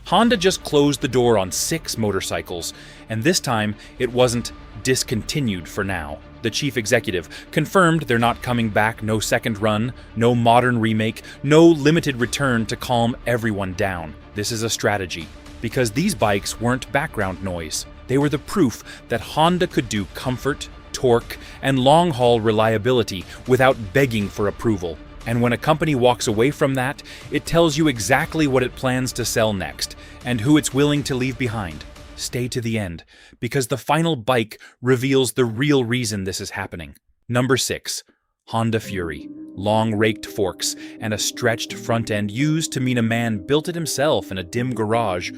Honda just closed the door on 6 motorcycles, and this time it wasn't discontinued for now. The chief executive confirmed they're not coming back, no second run, no modern remake, no limited return to calm everyone down. This is a strategy, because these bikes weren't background noise. They were the proof that Honda could do comfort, torque, and long-haul reliability without begging for approval. And when a company walks away from that, it tells you exactly what it plans to sell next, and who it's willing to leave behind. Stay to the end, because the final bike reveals the real reason this is happening. Number 6. Honda Fury. Long raked forks and a stretched front end used to mean a man built it himself in a dim garage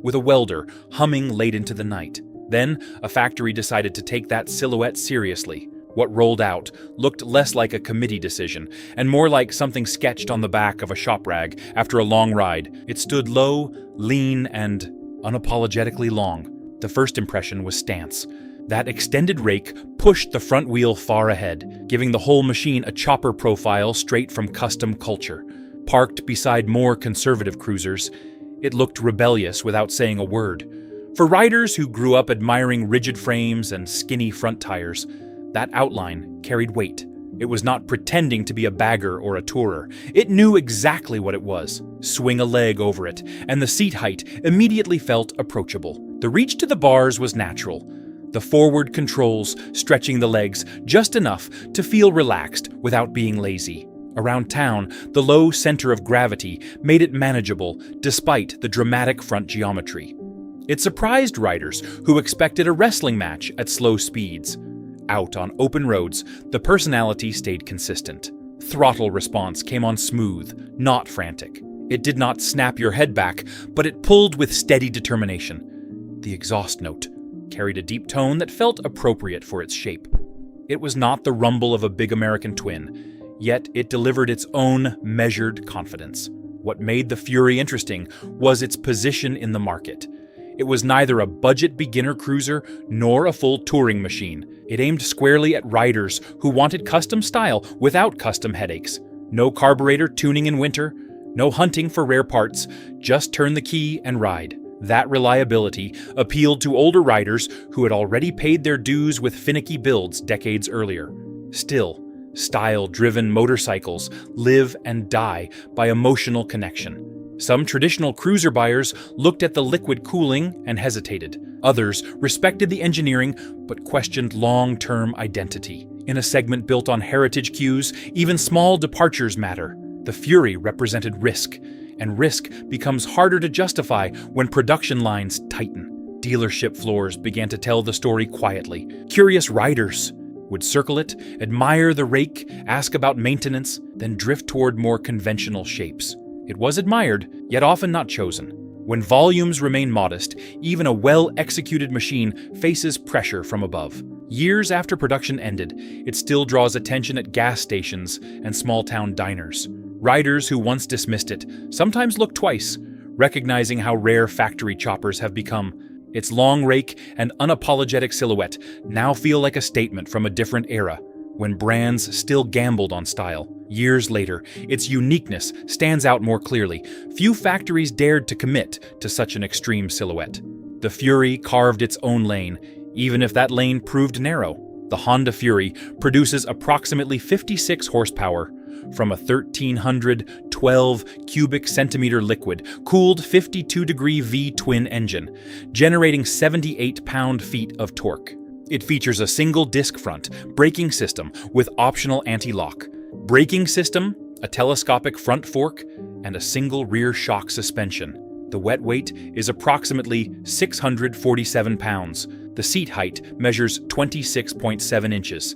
with a welder humming late into the night. Then, a factory decided to take that silhouette seriously. What rolled out looked less like a committee decision and more like something sketched on the back of a shop rag after a long ride. It stood low, lean, and unapologetically long. The first impression was stance. That extended rake pushed the front wheel far ahead, giving the whole machine a chopper profile straight from custom culture. Parked beside more conservative cruisers, it looked rebellious without saying a word. For riders who grew up admiring rigid frames and skinny front tires, that outline carried weight. It was not pretending to be a bagger or a tourer. It knew exactly what it was. Swing a leg over it, and the seat height immediately felt approachable. The reach to the bars was natural. The forward controls stretching the legs just enough to feel relaxed without being lazy. Around town, the low center of gravity made it manageable despite the dramatic front geometry. It surprised riders who expected a wrestling match at slow speeds. Out on open roads, the personality stayed consistent. Throttle response came on smooth, not frantic. It did not snap your head back, but it pulled with steady determination. The exhaust note carried a deep tone that felt appropriate for its shape. It was not the rumble of a big American twin, yet it delivered its own measured confidence. What made the Fury interesting was its position in the market. It was neither a budget beginner cruiser nor a full touring machine. It aimed squarely at riders who wanted custom style without custom headaches. No carburetor tuning in winter, no hunting for rare parts, just turn the key and ride. That reliability appealed to older riders who had already paid their dues with finicky builds decades earlier. Still, style-driven motorcycles live and die by emotional connection. Some traditional cruiser buyers looked at the liquid cooling and hesitated. Others respected the engineering but questioned long-term identity. In a segment built on heritage cues, even small departures matter. The Fury represented risk, and risk becomes harder to justify when production lines tighten. Dealership floors began to tell the story quietly. Curious riders would circle it, admire the rake, ask about maintenance, then drift toward more conventional shapes. It was admired, yet often not chosen. When volumes remain modest, even a well-executed machine faces pressure from above. Years after production ended, it still draws attention at gas stations and small-town diners. Riders who once dismissed it sometimes look twice, recognizing how rare factory choppers have become. Its long rake and unapologetic silhouette now feel like a statement from a different era, when brands still gambled on style. Years later, its uniqueness stands out more clearly. Few factories dared to commit to such an extreme silhouette. The Fury carved its own lane, even if that lane proved narrow. The Honda produces approximately 56 horsepower from a 1,312 cubic centimeter liquid-cooled 52-degree V-twin engine, generating 78 pound-feet of torque. It features a single disc front braking system with optional anti-lock, braking system, a telescopic front fork, and a single rear shock suspension. The wet weight is approximately 647 pounds. The seat height measures 26.7 inches,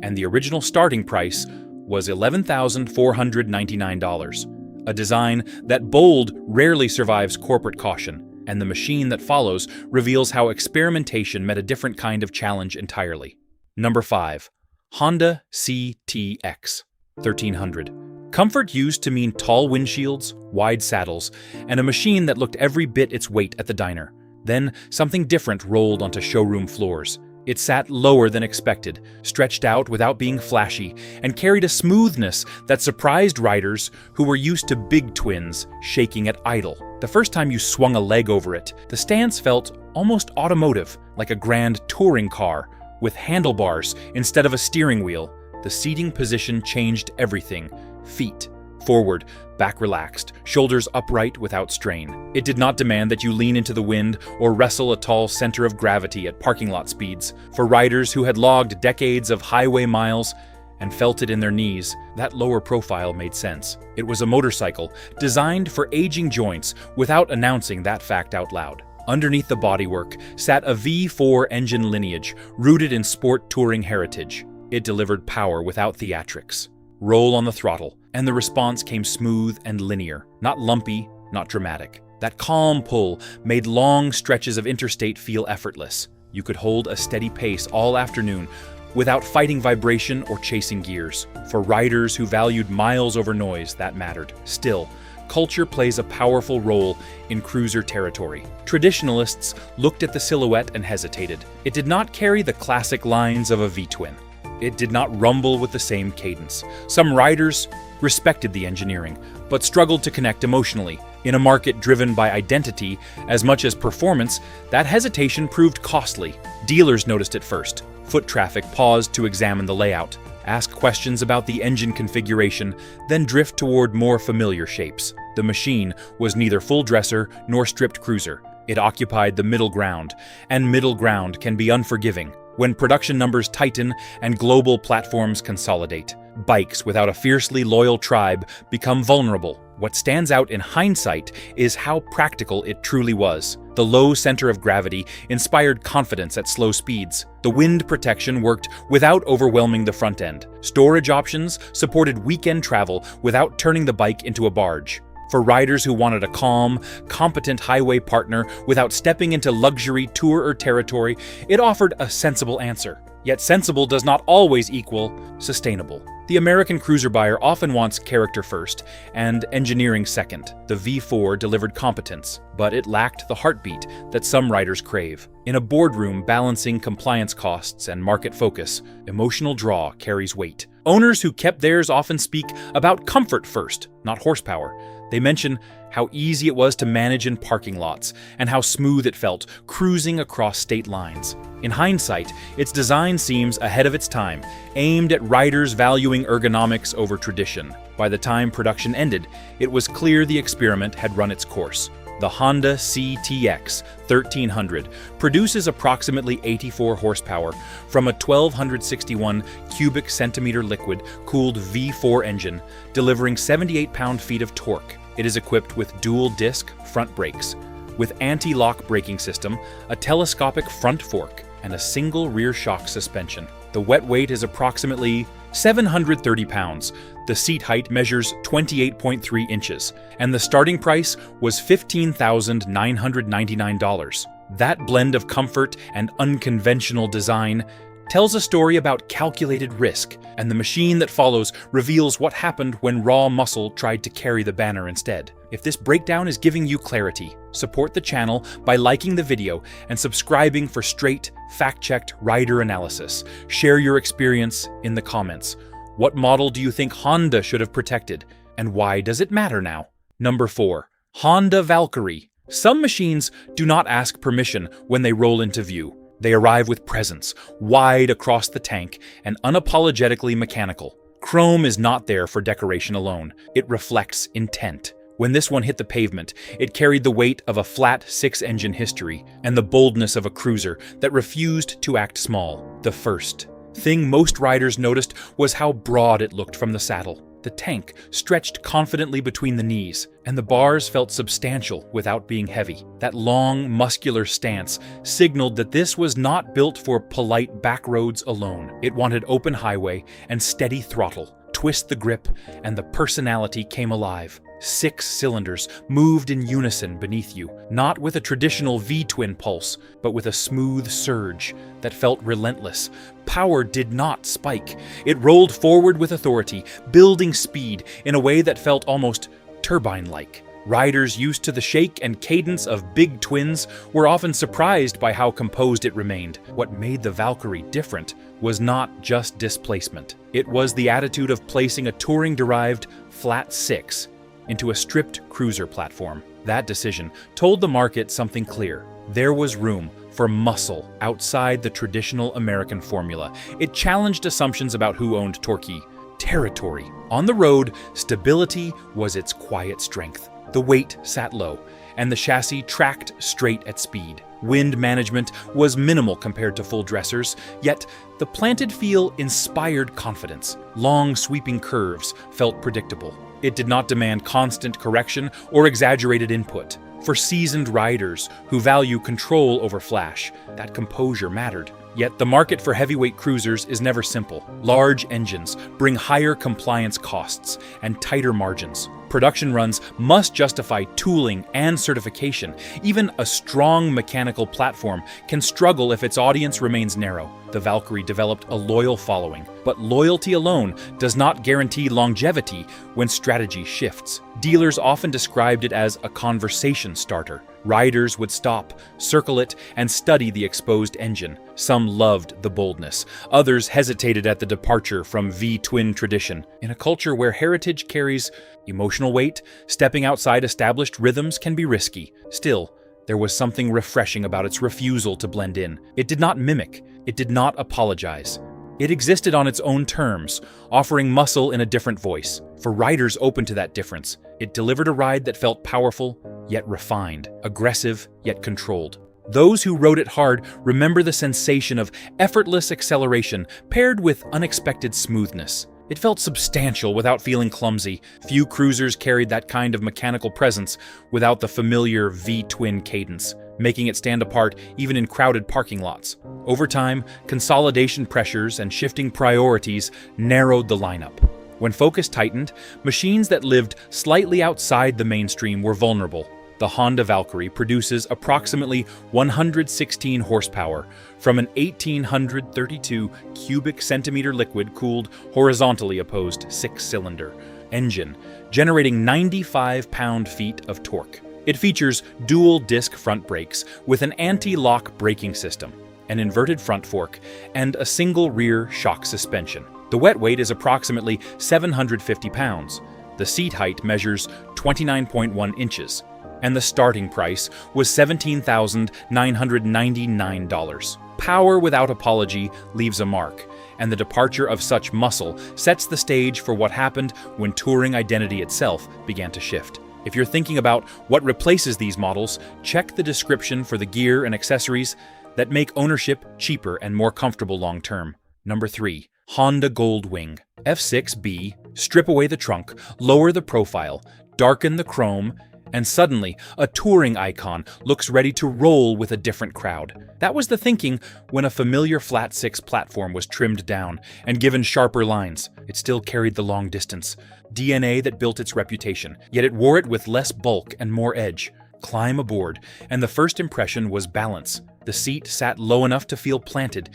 and the original starting price was $11,499. A design that bold rarely survives corporate caution, and the machine that follows reveals how experimentation met a different kind of challenge entirely. Number 5. Honda CTX 1300. Comfort used to mean tall windshields, wide saddles, and a machine that looked every bit its weight at the diner. Then something different rolled onto showroom floors. It sat lower than expected, stretched out without being flashy, and carried a smoothness that surprised riders who were used to big twins shaking at idle. The first time you swung a leg over it, the stance felt almost automotive, like a grand touring car, with handlebars instead of a steering wheel. The seating position changed everything. Feet forward, back relaxed, shoulders upright without strain. It did not demand that you lean into the wind or wrestle a tall center of gravity at parking lot speeds. For riders who had logged decades of highway miles and felt it in their knees, that lower profile made sense. It was a motorcycle designed for aging joints without announcing that fact out loud. Underneath the bodywork sat a V4 engine lineage rooted in sport touring heritage. It delivered power without theatrics. Roll on the throttle, and the response came smooth and linear, not lumpy, not dramatic. That calm pull made long stretches of interstate feel effortless. You could hold a steady pace all afternoon without fighting vibration or chasing gears. For riders who valued miles over noise, that mattered. Still, culture plays a powerful role in cruiser territory. Traditionalists looked at the silhouette and hesitated. It did not carry the classic lines of a V-twin. It did not rumble with the same cadence. Some riders respected the engineering, but struggled to connect emotionally. In a market driven by identity as much as performance, that hesitation proved costly. Dealers noticed it first. Foot traffic paused to examine the layout, ask questions about the engine configuration, then drift toward more familiar shapes. The machine was neither full dresser nor stripped cruiser. It occupied the middle ground, and middle ground can be unforgiving. When production numbers tighten and global platforms consolidate, bikes without a fiercely loyal tribe become vulnerable. What stands out in hindsight is how practical it truly was. The low center of gravity inspired confidence at slow speeds. The wind protection worked without overwhelming the front end. Storage options supported weekend travel without turning the bike into a barge. For riders who wanted a calm, competent highway partner without stepping into luxury tourer territory, it offered a sensible answer. Yet sensible does not always equal sustainable. The American cruiser buyer often wants character first and engineering second. The V4 delivered competence, but it lacked the heartbeat that some riders crave. In a boardroom balancing compliance costs and market focus, emotional draw carries weight. Owners who kept theirs often speak about comfort first, not horsepower. They mention how easy it was to manage in parking lots and how smooth it felt cruising across state lines. In hindsight, its design seems ahead of its time, aimed at riders valuing ergonomics over tradition. By the time production ended, it was clear the experiment had run its course. The Honda CTX 1300 produces approximately 84 horsepower from a 1261 cubic centimeter liquid-cooled V4 engine, delivering 78 pound-feet of torque. It is equipped with dual-disc front brakes, with anti-lock braking system, a telescopic front fork, and a single rear shock suspension. The wet weight is approximately 730 pounds. The seat height measures 28.3 inches, and the starting price was $15,999. That blend of comfort and unconventional design tells a story about calculated risk, and the machine that follows reveals what happened when raw muscle tried to carry the banner instead. If this breakdown is giving you clarity, support the channel by liking the video and subscribing for straight, fact-checked rider analysis. Share your experience in the comments. What model do you think Honda should have protected, and why does it matter now? Number 4. Honda Valkyrie. Some machines do not ask permission when they roll into view. They arrive with presence, wide across the tank and unapologetically mechanical. Chrome is not there for decoration alone. It reflects intent. When this one hit the pavement, it carried the weight of a flat 6-engine history and the boldness of a cruiser that refused to act small. The first thing most riders noticed was how broad it looked from the saddle. The tank stretched confidently between the knees, and the bars felt substantial without being heavy. That long, muscular stance signaled that this was not built for polite back roads alone. It wanted open highway and steady throttle. Twist the grip, and the personality came alive. 6 cylinders moved in unison beneath you, not with a traditional V-twin pulse, but with a smooth surge that felt relentless. Power did not spike. It rolled forward with authority, building speed in a way that felt almost turbine-like. Riders used to the shake and cadence of big twins were often surprised by how composed it remained. What made the Valkyrie different was not just displacement. It was the attitude of placing a touring-derived flat six into a stripped cruiser platform. That decision told the market something clear. There was room for muscle outside the traditional American formula. It challenged assumptions about who owned Torquay. Territory. On the road, stability was its quiet strength. The weight sat low, and the chassis tracked straight at speed. Wind management was minimal compared to full dressers, yet the planted feel inspired confidence. Long, sweeping curves felt predictable. It did not demand constant correction or exaggerated input. For seasoned riders who value control over flash, that composure mattered. Yet the market for heavyweight cruisers is never simple. Large engines bring higher compliance costs and tighter margins. Production runs must justify tooling and certification. Even a strong mechanical platform can struggle if its audience remains narrow. The Valkyrie developed a loyal following, but loyalty alone does not guarantee longevity when strategy shifts. Dealers often described it as a conversation starter. Riders would stop, circle it, and study the exposed engine. Some loved the boldness. Others hesitated at the departure from V-twin tradition. In a culture where heritage carries emotional weight, stepping outside established rhythms can be risky. Still, there was something refreshing about its refusal to blend in. It did not mimic. It did not apologize. It existed on its own terms, offering muscle in a different voice. For riders open to that difference, it delivered a ride that felt powerful, yet refined, aggressive, yet controlled. Those who rode it hard remember the sensation of effortless acceleration paired with unexpected smoothness. It felt substantial without feeling clumsy. Few cruisers carried that kind of mechanical presence without the familiar V-twin cadence, making it stand apart even in crowded parking lots. Over time, consolidation pressures and shifting priorities narrowed the lineup. When focus tightened, machines that lived slightly outside the mainstream were vulnerable. The Honda Valkyrie produces approximately 116 horsepower from an 1832 cubic centimeter liquid-cooled, horizontally opposed six-cylinder engine, generating 95 pound-feet of torque. It features dual-disc front brakes with an anti-lock braking system, an inverted front fork, and a single rear shock suspension. The wet weight is approximately 750 pounds. The seat height measures 29.1 inches. And the starting price was $17,999. Power without apology leaves a mark, and the departure of such muscle sets the stage for what happened when touring identity itself began to shift. If you're thinking about what replaces these models, check the description for the gear and accessories that make ownership cheaper and more comfortable long-term. Number 3. Honda Goldwing. F6B, strip away the trunk, lower the profile, darken the chrome, and suddenly, a touring icon looks ready to roll with a different crowd. That was the thinking when a familiar flat six platform was trimmed down and given sharper lines. It still carried the long distance, DNA that built its reputation, yet it wore it with less bulk and more edge. Climb aboard, and the first impression was balance. The seat sat low enough to feel planted,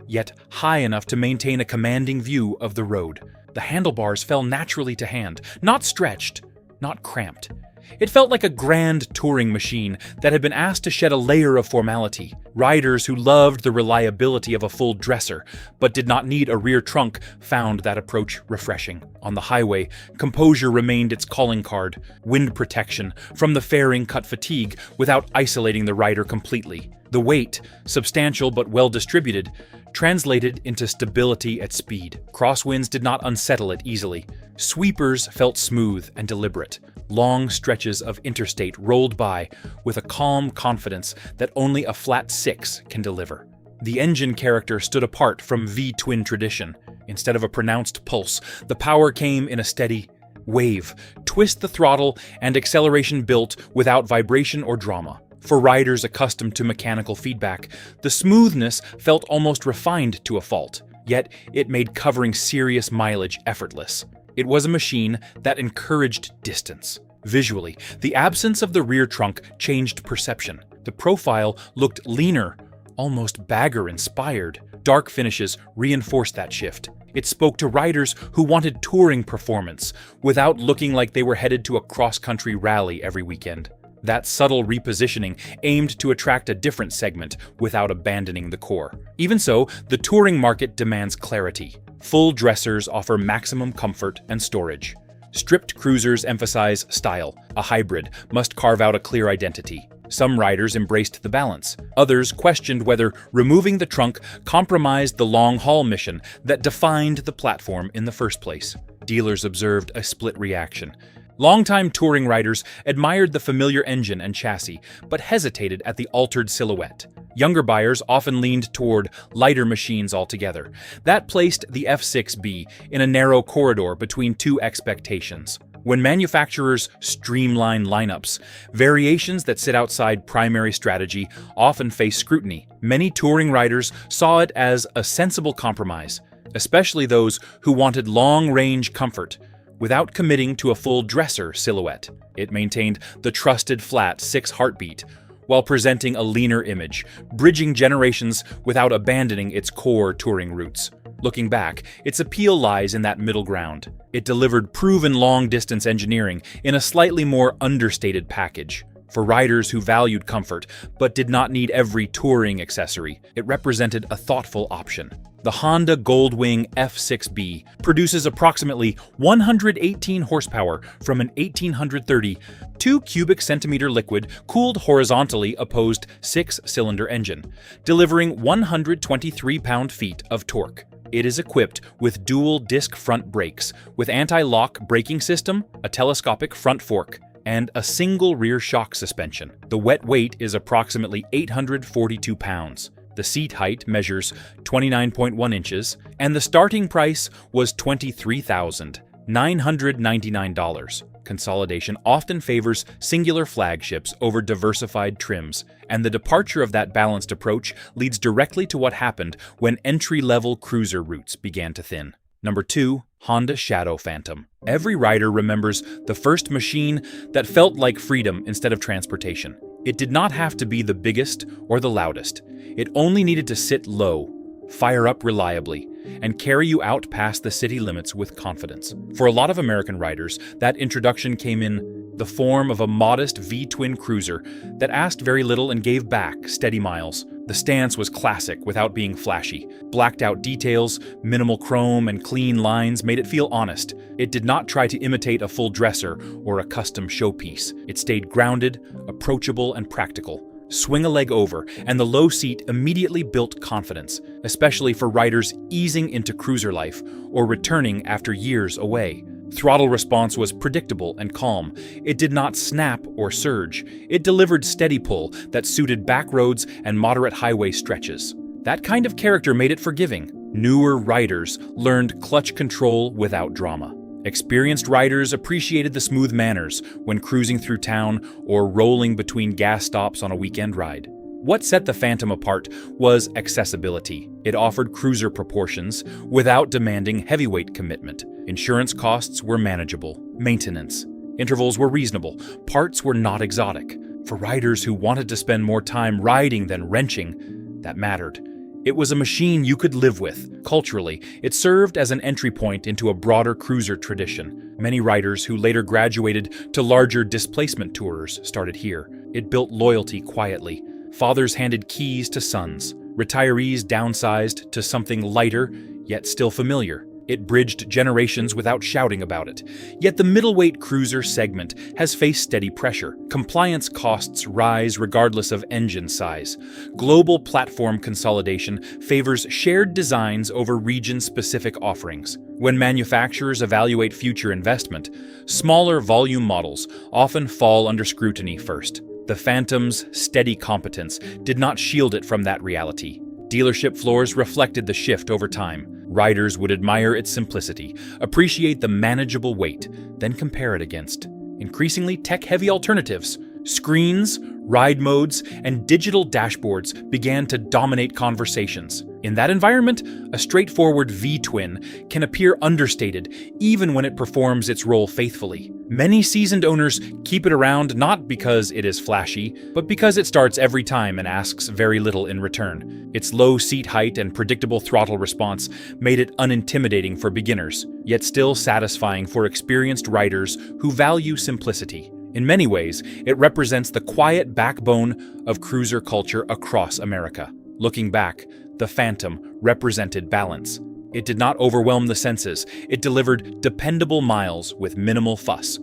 yet high enough to maintain a commanding view of the road. The handlebars fell naturally to hand, not stretched, not cramped. It felt like a grand touring machine that had been asked to shed a layer of formality. Riders who loved the reliability of a full dresser, but did not need a rear trunk, found that approach refreshing. On the highway, composure remained its calling card. Wind protection from the fairing cut fatigue without isolating the rider completely. The weight, substantial but well distributed, translated into stability at speed. Crosswinds did not unsettle it easily. Sweepers felt smooth and deliberate. Long stretches of interstate rolled by with a calm confidence that only a flat six can deliver. The engine character stood apart from V-twin tradition. Instead of a pronounced pulse, the power came in a steady wave, twist the throttle, and acceleration built without vibration or drama. For riders accustomed to mechanical feedback, the smoothness felt almost refined to a fault, yet it made covering serious mileage effortless. It was a machine that encouraged distance. Visually, the absence of the rear trunk changed perception. The profile looked leaner, almost bagger-inspired. Dark finishes reinforced that shift. It spoke to riders who wanted touring performance without looking like they were headed to a cross-country rally every weekend. That subtle repositioning aimed to attract a different segment without abandoning the core. Even so, the touring market demands clarity. Full dressers offer maximum comfort and storage. Stripped cruisers emphasize style. A hybrid must carve out a clear identity. Some riders embraced the balance. Others questioned whether removing the trunk compromised the long-haul mission that defined the platform in the first place. Dealers observed a split reaction. Longtime touring riders admired the familiar engine and chassis, but hesitated at the altered silhouette. Younger buyers often leaned toward lighter machines altogether. That placed the F6B in a narrow corridor between two expectations. When manufacturers streamline lineups, variations that sit outside primary strategy often face scrutiny. Many touring riders saw it as a sensible compromise, especially those who wanted long-range comfort without committing to a full dresser silhouette. It maintained the trusted flat 6 heartbeat while presenting a leaner image, bridging generations without abandoning its core touring roots. Looking back, its appeal lies in that middle ground. It delivered proven long-distance engineering in a slightly more understated package. For riders who valued comfort but did not need every touring accessory, it represented a thoughtful option. The Honda Goldwing F6B produces approximately 118 horsepower from an 1830 2 cubic centimeter liquid cooled horizontally opposed 6-cylinder engine, delivering 123 pound-feet of torque. It is equipped with dual disc front brakes with anti-lock braking system, a telescopic front fork, and a single rear shock suspension. The wet weight is approximately 842 pounds. The seat height measures 29.1 inches, and the starting price was $23,999. Consolidation often favors singular flagships over diversified trims, and the departure of that balanced approach leads directly to what happened when entry-level cruiser routes began to thin. Number 2. Honda Shadow Phantom. Every rider remembers the first machine that felt like freedom instead of transportation. It did not have to be the biggest or the loudest. It only needed to sit low, fire up reliably, and carry you out past the city limits with confidence. For a lot of American riders, that introduction came in the form of a modest V-twin cruiser that asked very little and gave back steady miles. The stance was classic without being flashy. Blacked out details, minimal chrome, and clean lines made it feel honest. It did not try to imitate a full dresser or a custom showpiece. It stayed grounded, approachable, and practical. Swing a leg over, and the low seat immediately built confidence, especially for riders easing into cruiser life or returning after years away. Throttle response was predictable and calm. It did not snap or surge. It delivered steady pull that suited back roads and moderate highway stretches. That kind of character made it forgiving. Newer riders learned clutch control without drama. Experienced riders appreciated the smooth manners when cruising through town or rolling between gas stops on a weekend ride. What set the Phantom apart was accessibility. It offered cruiser proportions without demanding heavyweight commitment. Insurance costs were manageable. Maintenance intervals were reasonable. Parts were not exotic. For riders who wanted to spend more time riding than wrenching, that mattered. It was a machine you could live with. Culturally, it served as an entry point into a broader cruiser tradition. Many riders who later graduated to larger displacement tours started here. It built loyalty quietly. Fathers handed keys to sons. Retirees downsized to something lighter, yet still familiar. It bridged generations without shouting about it. Yet the middleweight cruiser segment has faced steady pressure. Compliance costs rise regardless of engine size. Global platform consolidation favors shared designs over region-specific offerings. When manufacturers evaluate future investment, smaller volume models often fall under scrutiny first. The Phantom's steady competence did not shield it from that reality. Dealership floors reflected the shift over time. Riders would admire its simplicity, appreciate the manageable weight, then compare it against increasingly tech-heavy alternatives. Screens, ride modes, and digital dashboards began to dominate conversations. In that environment, a straightforward V-twin can appear understated even when it performs its role faithfully. Many seasoned owners keep it around not because it is flashy, but because it starts every time and asks very little in return. Its low seat height and predictable throttle response made it unintimidating for beginners, yet still satisfying for experienced riders who value simplicity. In many ways, it represents the quiet backbone of cruiser culture across America. Looking back, the Phantom represented balance. It did not overwhelm the senses. It delivered dependable miles with minimal fuss.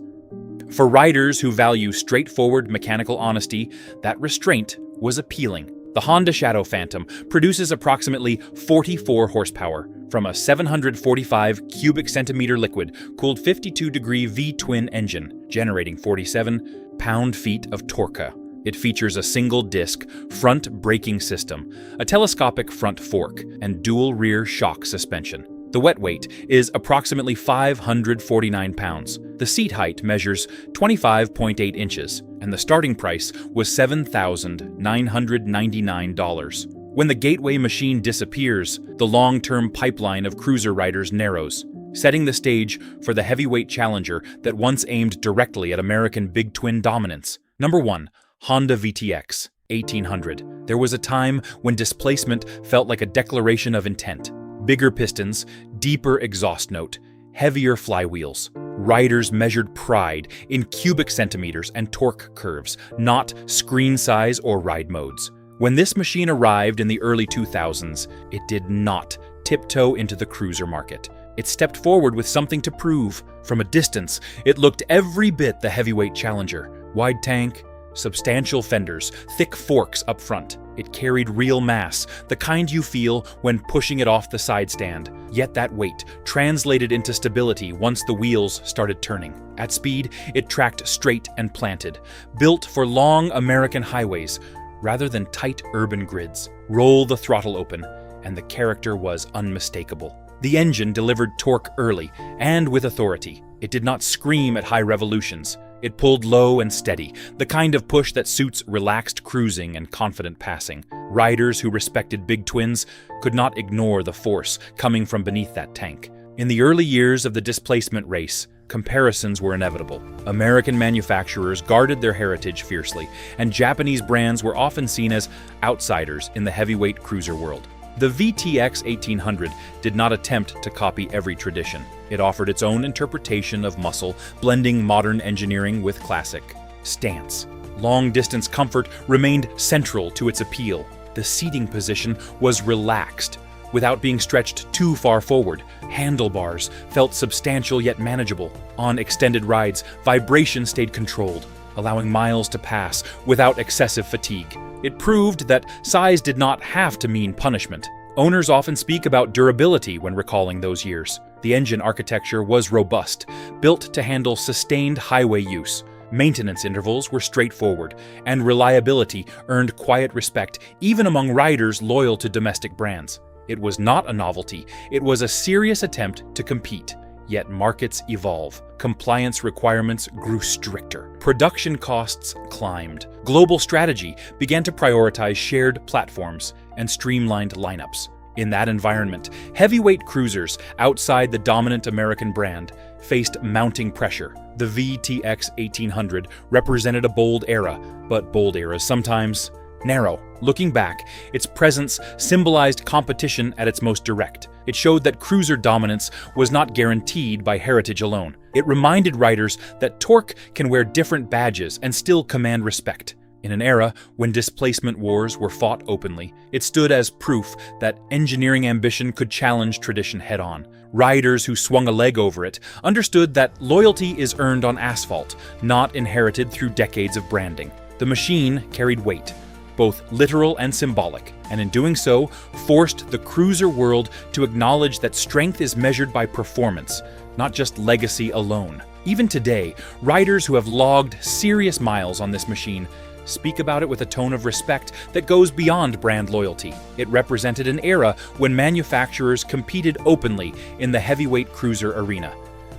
For riders who value straightforward mechanical honesty, that restraint was appealing. The Honda Shadow Phantom produces approximately 44 horsepower from a 745 cubic centimeter liquid-cooled 52-degree V-twin engine, generating 47 pound-feet of torque. It features a single-disc front braking system, a telescopic front fork, and dual rear shock suspension. The wet weight is approximately 549 pounds. The seat height measures 25.8 inches, and the starting price was $7,999. When the gateway machine disappears, the long-term pipeline of cruiser riders narrows, setting the stage for the heavyweight challenger that once aimed directly at American big twin dominance. Number 1. Honda VTX 1800. There was a time when displacement felt like a declaration of intent. Bigger pistons, deeper exhaust note, heavier flywheels. Riders measured pride in cubic centimeters and torque curves, not screen size or ride modes. When this machine arrived in the early 2000s, it did not tiptoe into the cruiser market. It stepped forward with something to prove. From a distance, it looked every bit the heavyweight challenger. Wide tank, substantial fenders, thick forks up front. It carried real mass, the kind you feel when pushing it off the side stand. Yet that weight translated into stability once the wheels started turning. At speed, it tracked straight and planted, built for long American highways rather than tight urban grids. Roll the throttle open, and the character was unmistakable. The engine delivered torque early and with authority. It did not scream at high revolutions. It pulled low and steady, the kind of push that suits relaxed cruising and confident passing. Riders who respected big twins could not ignore the force coming from beneath that tank. In the early years of the displacement race, comparisons were inevitable. American manufacturers guarded their heritage fiercely, and Japanese brands were often seen as outsiders in the heavyweight cruiser world. The VTX 1800 did not attempt to copy every tradition. It offered its own interpretation of muscle, blending modern engineering with classic stance. Long-distance comfort remained central to its appeal. The seating position was relaxed, without being stretched too far forward. Handlebars felt substantial yet manageable. On extended rides, vibration stayed controlled, allowing miles to pass without excessive fatigue. It proved that size did not have to mean punishment. Owners often speak about durability when recalling those years. The engine architecture was robust, built to handle sustained highway use. Maintenance intervals were straightforward, and reliability earned quiet respect even among riders loyal to domestic brands. It was not a novelty, it was a serious attempt to compete. Yet markets evolve. Compliance requirements grew stricter. Production costs climbed. Global strategy began to prioritize shared platforms and streamlined lineups. In that environment, heavyweight cruisers outside the dominant American brand faced mounting pressure. The VTX 1800 represented a bold era, but bold eras sometimes narrow. Looking back, its presence symbolized competition at its most direct. It showed that cruiser dominance was not guaranteed by heritage alone. It reminded riders that torque can wear different badges and still command respect. In an era when displacement wars were fought openly, it stood as proof that engineering ambition could challenge tradition head-on. Riders who swung a leg over it understood that loyalty is earned on asphalt, not inherited through decades of branding. The machine carried weight, both literal and symbolic, and in doing so, forced the cruiser world to acknowledge that strength is measured by performance, not just legacy alone. Even today, riders who have logged serious miles on this machine speak about it with a tone of respect that goes beyond brand loyalty. It represented an era when manufacturers competed openly in the heavyweight cruiser arena,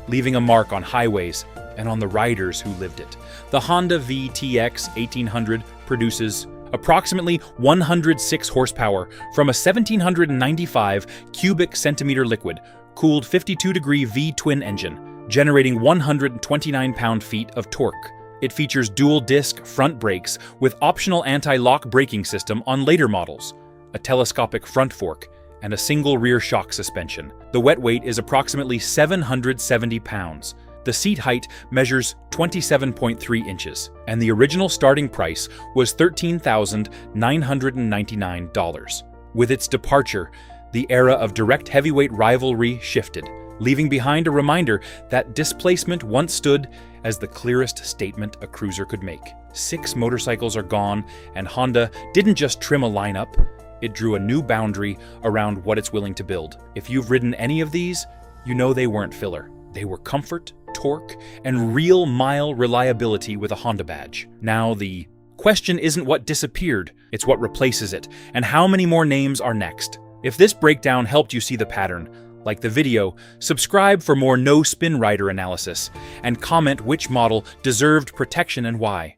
leaving a mark on highways and on the riders who lived it. The Honda VTX 1800 produces Approximately 106 horsepower from a 1795 cubic centimeter liquid, cooled 52-degree V-twin engine, generating 129 pound-feet of torque. It features dual-disc front brakes with optional anti-lock braking system on later models, a telescopic front fork, and a single rear shock suspension. The wet weight is approximately 770 pounds. The seat height measures 27.3 inches, and the original starting price was $13,999. With its departure, the era of direct heavyweight rivalry shifted, leaving behind a reminder that displacement once stood as the clearest statement a cruiser could make. 6 motorcycles are gone, and Honda didn't just trim a lineup, it drew a new boundary around what it's willing to build. If you've ridden any of these, you know they weren't filler. They were comfort, torque, and real mile reliability with a Honda badge. Now the question isn't what disappeared, it's what replaces it, and how many more names are next. If this breakdown helped you see the pattern, like the video, subscribe for more no-spin rider analysis, and comment which model deserved protection and why.